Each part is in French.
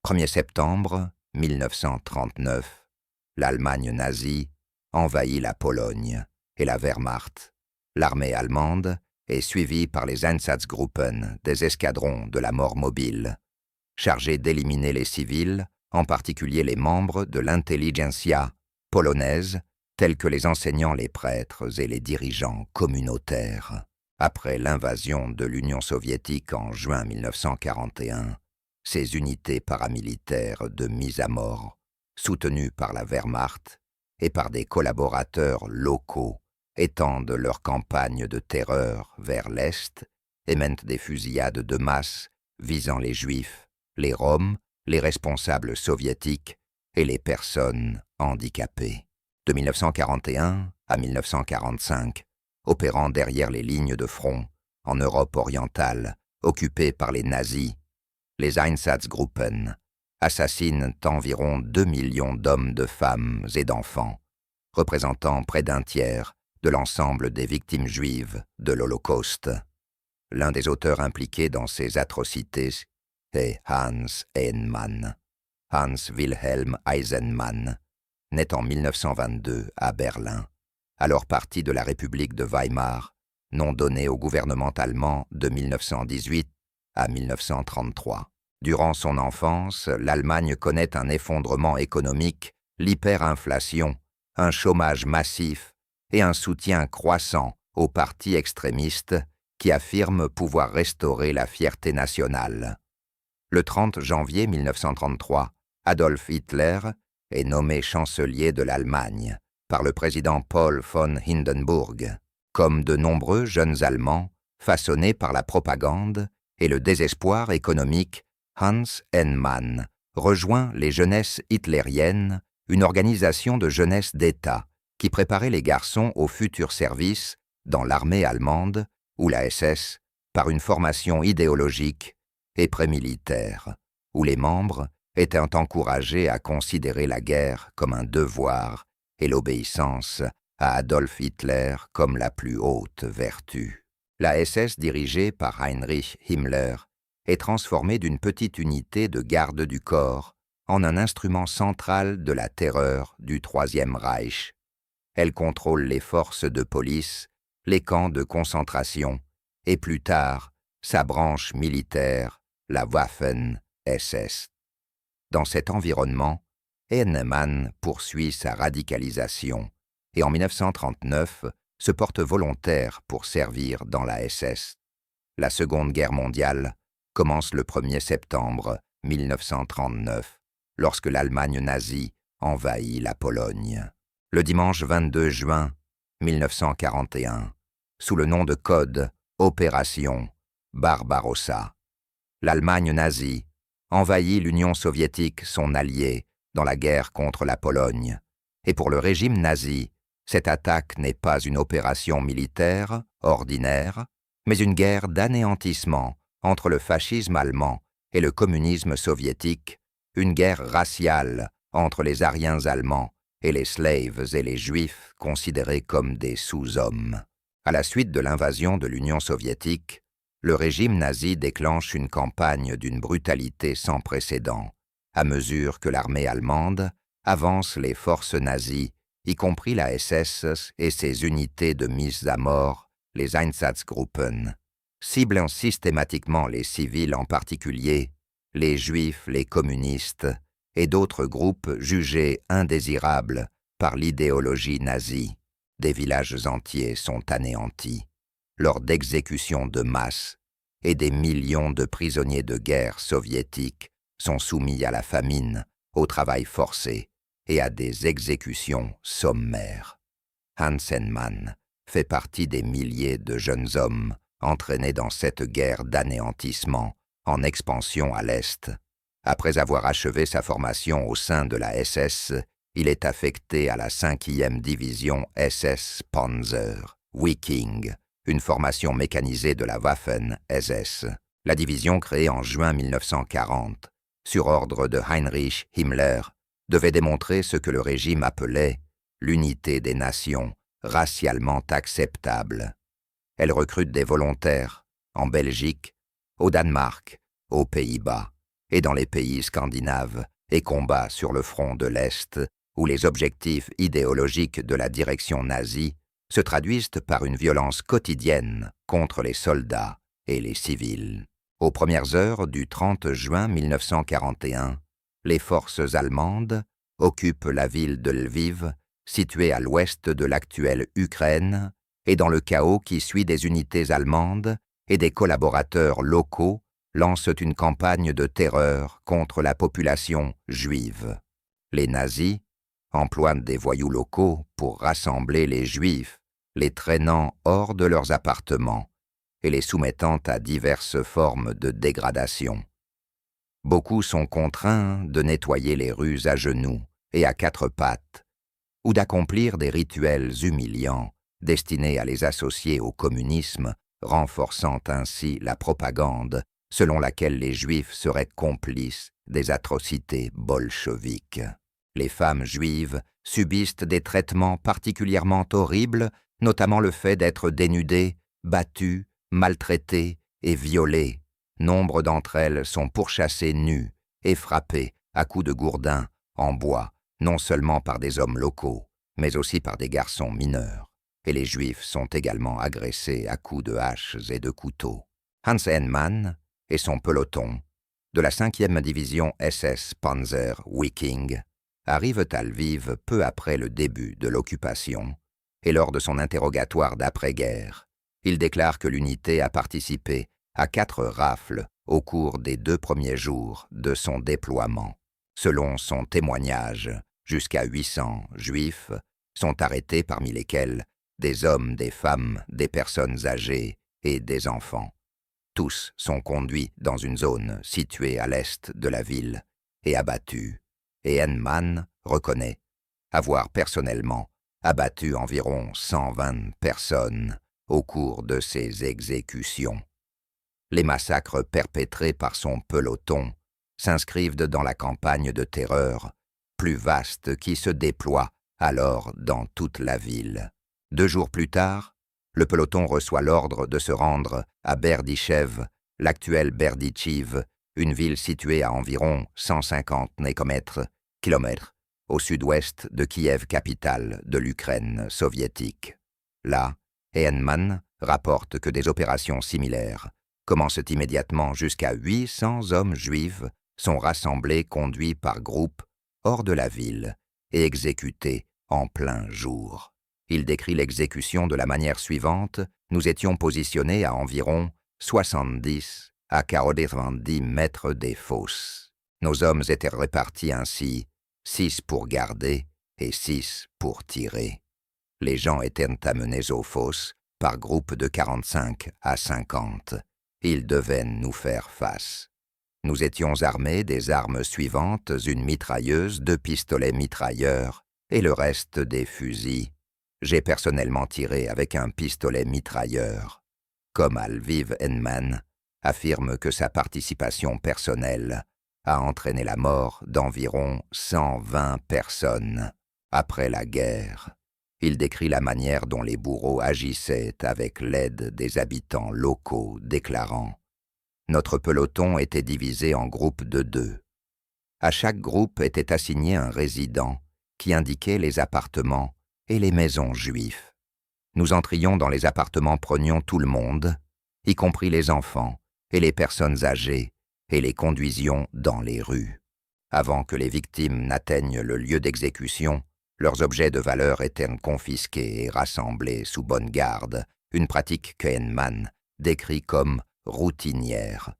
1er septembre 1939, l'Allemagne nazie envahit la Pologne et la Wehrmacht. L'armée allemande est suivie par les Einsatzgruppen, des escadrons de la mort mobile, chargés d'éliminer les civils, en particulier les membres de l'intelligentsia polonaise, tels que les enseignants, les prêtres et les dirigeants communautaires. Après l'invasion de l'Union soviétique en juin 1941, ces unités paramilitaires de mise à mort, soutenues par la Wehrmacht et par des collaborateurs locaux, étendent leur campagne de terreur vers l'Est et mènent des fusillades de masse visant les Juifs, les Roms, les responsables soviétiques et les personnes handicapées. De 1941 à 1945, opérant derrière les lignes de front, en Europe orientale, occupée par les nazis, les Einsatzgruppen assassinent environ 2 millions d'hommes, de femmes et d'enfants, représentant près d'un tiers de l'ensemble des victimes juives de l'Holocauste. L'un des auteurs impliqués dans ces atrocités est Hans Eisenmann. Hans Wilhelm Eisenmann, naît en 1922 à Berlin, alors partie de la République de Weimar, nom donné au gouvernement allemand de 1918 à 1933. Durant son enfance, l'Allemagne connaît un effondrement économique, l'hyperinflation, un chômage massif et un soutien croissant aux partis extrémistes qui affirment pouvoir restaurer la fierté nationale. Le 30 janvier 1933, Adolf Hitler est nommé chancelier de l'Allemagne par le président Paul von Hindenburg, comme de nombreux jeunes Allemands façonnés par la propagande et le désespoir économique. Hans Eisenmann rejoint les Jeunesses hitlériennes, une organisation de jeunesse d'État qui préparait les garçons au futur service dans l'armée allemande ou la SS par une formation idéologique et prémilitaire, où les membres étaient encouragés à considérer la guerre comme un devoir et l'obéissance à Adolf Hitler comme la plus haute vertu. La SS, dirigée par Heinrich Himmler, est transformée d'une petite unité de garde du corps en un instrument central de la terreur du Troisième Reich. Elle contrôle les forces de police, les camps de concentration et plus tard, sa branche militaire, la Waffen-SS. Dans cet environnement, Eisenmann poursuit sa radicalisation et en 1939 se porte volontaire pour servir dans la SS. La Seconde Guerre mondiale commence le 1er septembre 1939, lorsque l'Allemagne nazie envahit la Pologne. Le dimanche 22 juin 1941, sous le nom de code Opération Barbarossa, l'Allemagne nazie envahit l'Union soviétique, son allié, dans la guerre contre la Pologne. Et pour le régime nazi, cette attaque n'est pas une opération militaire ordinaire, mais une guerre d'anéantissement entre le fascisme allemand et le communisme soviétique, une guerre raciale entre les Aryens allemands et les Slaves et les Juifs considérés comme des sous-hommes. À la suite de l'invasion de l'Union soviétique, le régime nazi déclenche une campagne d'une brutalité sans précédent, à mesure que l'armée allemande avance les forces nazies, y compris la SS et ses unités de mise à mort, les Einsatzgruppen, ciblant systématiquement les civils, en particulier les Juifs, les communistes et d'autres groupes jugés indésirables par l'idéologie nazie. Des villages entiers sont anéantis lors d'exécutions de masse et des millions de prisonniers de guerre soviétiques sont soumis à la famine, au travail forcé et à des exécutions sommaires. Hans Eisenmann fait partie des milliers de jeunes hommes entraînés dans cette guerre d'anéantissement en expansion à l'Est. Après avoir achevé sa formation au sein de la SS, il est affecté à la 5e division SS Panzer, Wiking, une formation mécanisée de la Waffen-SS. La division créée en juin 1940, sur ordre de Heinrich Himmler, devait démontrer ce que le régime appelait l'unité des nations, racialement acceptable. Elle recrute des volontaires en Belgique, au Danemark, aux Pays-Bas et dans les pays scandinaves, et combat sur le front de l'Est, où les objectifs idéologiques de la direction nazie se traduisent par une violence quotidienne contre les soldats et les civils. Aux premières heures du 30 juin 1941, les forces allemandes occupent la ville de Lviv, située à l'ouest de l'actuelle Ukraine, et dans le chaos qui suit des unités allemandes et des collaborateurs locaux lancent une campagne de terreur contre la population juive. Les nazis emploient des voyous locaux pour rassembler les juifs, les traînant hors de leurs appartements et les soumettant à diverses formes de dégradation. Beaucoup sont contraints de nettoyer les rues à genoux et à quatre pattes, ou d'accomplir des rituels humiliants destinés à les associer au communisme, renforçant ainsi la propagande selon laquelle les Juifs seraient complices des atrocités bolcheviques. Les femmes juives subissent des traitements particulièrement horribles, notamment le fait d'être dénudées, battues, maltraitées et violées. Nombre d'entre elles sont pourchassées nues et frappées à coups de gourdin en bois, non seulement par des hommes locaux, mais aussi par des garçons mineurs. Et les Juifs sont également agressés à coups de haches et de couteaux. Hans Heinemann et son peloton, de la 5e division SS Panzer Viking, arrivent à Lviv peu après le début de l'occupation, et lors de son interrogatoire d'après-guerre, il déclare que l'unité a participé à 4 rafles au cours des 2 premiers jours de son déploiement. Selon son témoignage, jusqu'à 800 Juifs sont arrêtés, parmi lesquels des hommes, des femmes, des personnes âgées et des enfants. Tous sont conduits dans une zone située à l'est de la ville et abattus, et Heinemann reconnaît avoir personnellement abattu environ 120 personnes au cours de ces exécutions. Les massacres perpétrés par son peloton s'inscrivent dans la campagne de terreur plus vaste qui se déploie alors dans toute la ville. 2 jours plus tard, le peloton reçoit l'ordre de se rendre à Berdichev, l'actuelle Berdichiv, une ville située à environ 150 km au sud-ouest de Kiev, capitale de l'Ukraine soviétique. Là, Heinemann rapporte que des opérations similaires commencent immédiatement. Jusqu'à 800 hommes juifs sont rassemblés, conduits par groupes hors de la ville et exécutés en plein jour. Il décrit l'exécution de la manière suivante: nous étions positionnés à environ 70 à 90 mètres des fosses. Nos hommes étaient répartis ainsi, 6 pour garder et 6 pour tirer. Les gens étaient amenés aux fosses par groupes de 45 à 50. Ils devaient nous faire face. Nous étions armés des armes suivantes: une mitrailleuse, 2 pistolets mitrailleurs et le reste des fusils. J'ai personnellement tiré avec un pistolet mitrailleur. Comme à Lviv, Heinemann affirme que sa participation personnelle a entraîné la mort d'environ 120 personnes. Après la guerre, il décrit la manière dont les bourreaux agissaient avec l'aide des habitants locaux, déclarant: notre peloton était divisé en groupes de 2. À chaque groupe était assigné un résident qui indiquait les appartements et les maisons juifs. Nous entrions dans les appartements, prenions tout le monde, y compris les enfants et les personnes âgées, et les conduisions dans les rues. Avant que les victimes n'atteignent le lieu d'exécution, leurs objets de valeur étaient confisqués et rassemblés sous bonne garde, une pratique que Heinemann décrit comme routinière.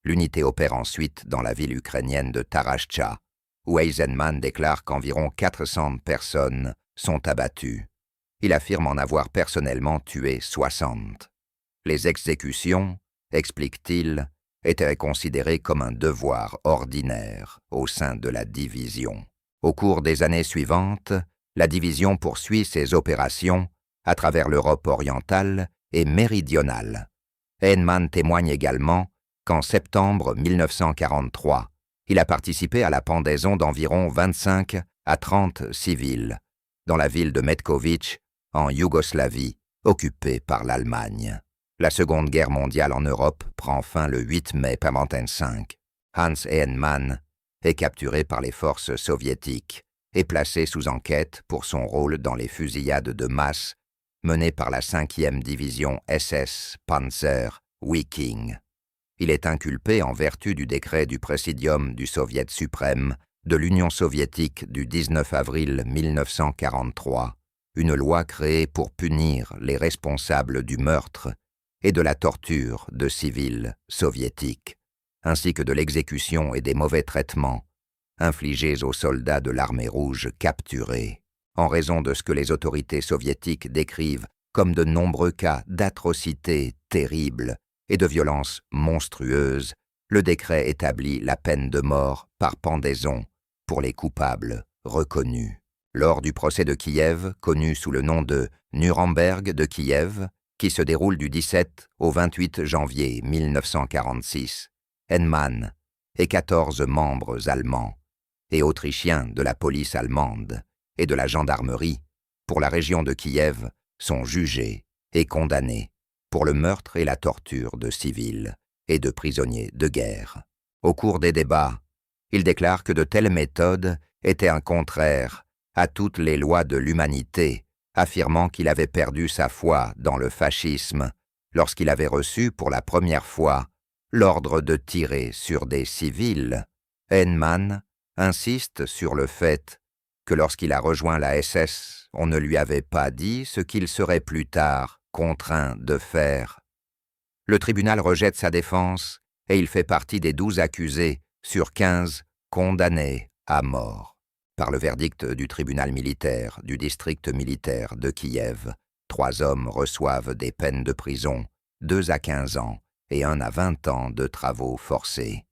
L'unité opère ensuite dans la ville ukrainienne de Tarascha, où Heinemann déclare qu'environ 400 personnes sont abattues. Il affirme en avoir personnellement tué 60. Les exécutions, explique-t-il, étaient considérées comme un devoir ordinaire au sein de la division. Au cours des années suivantes, la division poursuit ses opérations à travers l'Europe orientale et méridionale. Heinemann témoigne également qu'en septembre 1943, il a participé à la pendaison d'environ 25 à 30 civils dans la ville de Metković, en Yougoslavie, occupée par l'Allemagne. La Seconde Guerre mondiale en Europe prend fin le 8 mai 1945. Hans Heinemann est capturé par les forces soviétiques et placé sous enquête pour son rôle dans les fusillades de masse menées par la 5e division SS Panzer Viking. Il est inculpé en vertu du décret du Présidium du Soviet suprême de l'Union soviétique du 19 avril 1943, une loi créée pour punir les responsables du meurtre et de la torture de civils soviétiques, ainsi que de l'exécution et des mauvais traitements infligés aux soldats de l'armée rouge capturés, en raison de ce que les autorités soviétiques décrivent comme de nombreux cas d'atrocités terribles et de violences monstrueuses. Le décret établit la peine de mort par pendaison pour les coupables reconnus. Lors du procès de Kiev, connu sous le nom de Nuremberg de Kiev, qui se déroule du 17 au 28 janvier 1946, Heinemann et 14 membres allemands et autrichiens de la police allemande et de la gendarmerie pour la région de Kiev sont jugés et condamnés pour le meurtre et la torture de civils et de prisonniers de guerre. Au cours des débats, il déclare que de telles méthodes étaient un contraire à toutes les lois de l'humanité, affirmant qu'il avait perdu sa foi dans le fascisme lorsqu'il avait reçu pour la première fois l'ordre de tirer sur des civils. Heinemann insiste sur le fait que lorsqu'il a rejoint la SS, on ne lui avait pas dit ce qu'il serait plus tard contraint de faire. Le tribunal rejette sa défense et il fait partie des 12 accusés sur 15 condamnés à mort. Par le verdict du tribunal militaire du district militaire de Kiev, 3 hommes reçoivent des peines de prison, 2 à 15 ans et 1 à 20 ans de travaux forcés.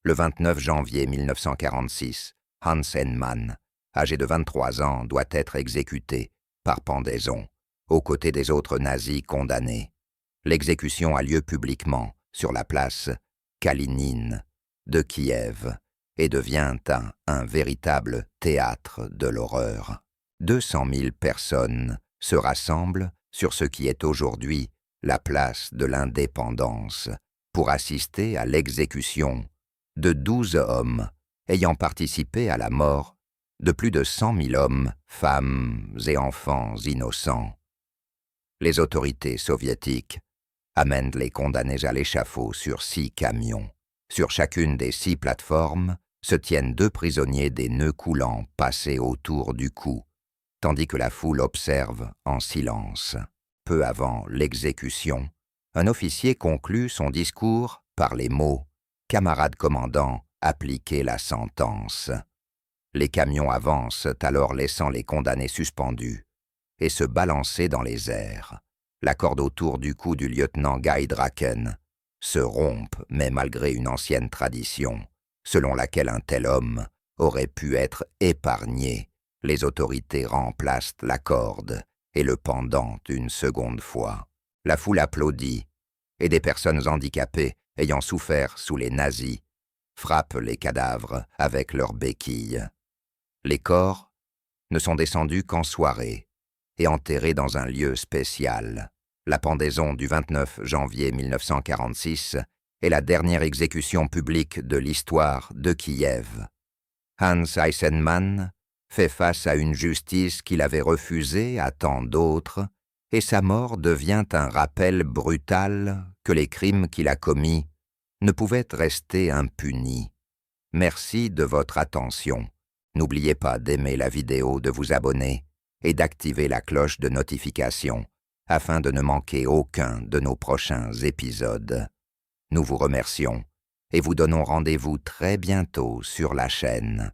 Le 29 janvier 1946, Hans Heinemann, âgé de 23 ans, doit être exécuté par pendaison, aux côtés des autres nazis condamnés. L'exécution a lieu publiquement sur la place Kalinine de Kiev et devient un véritable théâtre de l'horreur. 200 000 personnes se rassemblent sur ce qui est aujourd'hui la place de l'Indépendance pour assister à l'exécution de 12 hommes ayant participé à la mort de plus de 100 000 hommes, femmes et enfants innocents. Les autorités soviétiques amènent les condamnés à l'échafaud sur 6 camions. Sur chacune des 6 plateformes se tiennent 2 prisonniers des nœuds coulants passés autour du cou, tandis que la foule observe en silence. Peu avant l'exécution, un officier conclut son discours par les mots « Camarade commandant, appliquez la sentence ». Les camions avancent alors laissant les condamnés suspendus et se balancer dans les airs. La corde autour du cou du lieutenant Guy Draken se rompt, mais malgré une ancienne tradition, selon laquelle un tel homme aurait pu être épargné, les autorités remplacent la corde et le pendant une seconde fois. La foule applaudit, et des personnes handicapées ayant souffert sous les nazis frappent les cadavres avec leurs béquilles. Les corps ne sont descendus qu'en soirée et enterrés dans un lieu spécial. La pendaison du 29 janvier 1946 est la dernière exécution publique de l'histoire de Kiev. Hans Heinemann fait face à une justice qu'il avait refusée à tant d'autres, et sa mort devient un rappel brutal que les crimes qu'il a commis ne pouvaient rester impunis. Merci de votre attention. N'oubliez pas d'aimer la vidéo, de vous abonner et d'activer la cloche de notification afin de ne manquer aucun de nos prochains épisodes. Nous vous remercions et vous donnons rendez-vous très bientôt sur la chaîne.